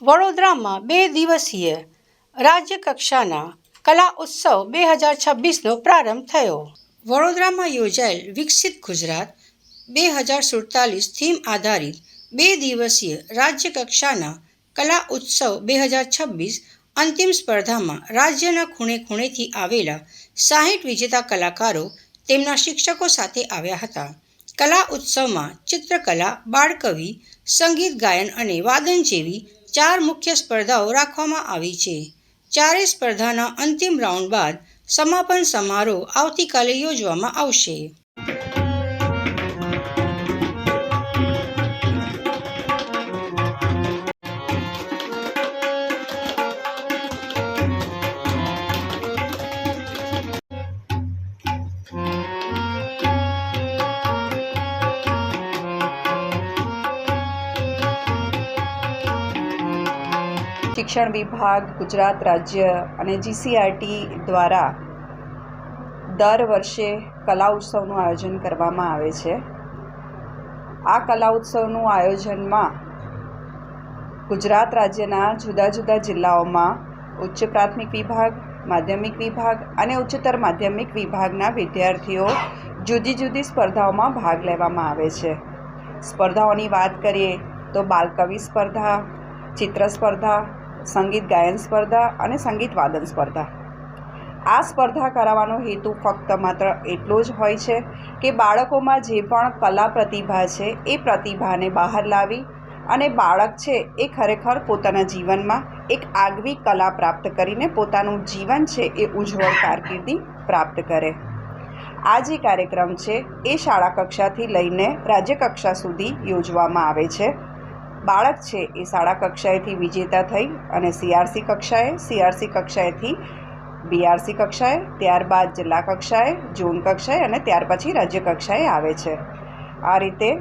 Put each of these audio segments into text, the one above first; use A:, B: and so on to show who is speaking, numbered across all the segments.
A: વડોદરામાં 2 દિવસીય રાજ્યકક્ષાના કલા ઉત્સવ 2026નો પ્રારંભ થયો. વડોદરામાં યોજાયેલ વિકસિત ગુજરાત 2047 થીમ આધારિત 2 દિવસીય રાજ્યકક્ષાના કલા ઉત્સવ 2026 અંતિમ સ્પર્ધામાં રાજ્યના ખૂણે ખૂણેથી આવેલા 60 વિજેતા કલાકારો તેમના શિક્ષકો સાથે આવ્યા હતા. કલા ઉત્સવમાં ચિત્રકલા, બાળકવિ, સંગીત ગાયન અને વાદન જેવી 4 મુખ્ય સ્પર્ધાઓ રાખવામાં આવી છે. ચારેય સ્પર્ધાના અંતિમ રાઉન્ડ બાદ સમાપન સમારોહ આવતીકાલે યોજવામાં આવશે.
B: શિક્ષણ વિભાગ, ગુજરાત રાજ્ય અને GCRT દ્વારા દર વર્ષે કલા ઉત્સવનું આયોજન કરવામાં આવે છે. આ કલા ઉત્સવનું આયોજનમાં ગુજરાત રાજ્યના જુદા જુદા જિલ્લાઓમાં ઉચ્ચ પ્રાથમિક વિભાગ, માધ્યમિક વિભાગ અને ઉચ્ચતર માધ્યમિક વિભાગના વિદ્યાર્થીઓ જુદી જુદી સ્પર્ધાઓમાં ભાગ લેવામાં આવે છે. સ્પર્ધાઓની વાત કરીએ તો બાલકવિ સ્પર્ધા, ચિત્ર સ્પર્ધા, સંગીત ગાયન સ્પર્ધા અને સંગીત વાદન સ્પર્ધા. આ સ્પર્ધા કરાવવાનો હેતુ ફક્ત માત્ર એટલો જ હોય છે કે બાળકોમાં જે પણ કલા પ્રતિભા છે એ પ્રતિભાને બહાર લાવી અને બાળક છે એ ખરેખર પોતાના જીવનમાં એક આગવી કલા પ્રાપ્ત કરીને પોતાનું જીવન છે એ ઉજ્જવળ કારકિર્દી પ્રાપ્ત કરે. આ જે કાર્યક્રમ છે એ શાળા કક્ષાથી લઈને રાજ્ય કક્ષા સુધી યોજવામાં આવે છે. બાળક છે એ શાળા કક્ષાએથી વિજેતા થઈ અને CRC કક્ષાએ, CRC કક્ષાએથી BRC કક્ષાએ, ત્યારબાદ જિલ્લા કક્ષાએ, ઝોન કક્ષાએ અને ત્યાર પછી રાજ્ય કક્ષાએ આવે છે. આ રીતે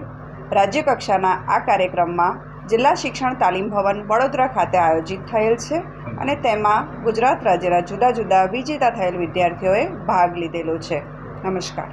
B: રાજ્ય કક્ષાના આ કાર્યક્રમમાં જિલ્લા શિક્ષણ તાલીમ ભવન વડોદરા ખાતે આયોજિત થયેલ છે અને તેમાં ગુજરાત રાજ્યના જુદા જુદા વિજેતા થયેલ વિદ્યાર્થીઓએ ભાગ લીધેલો છે. નમસ્કાર.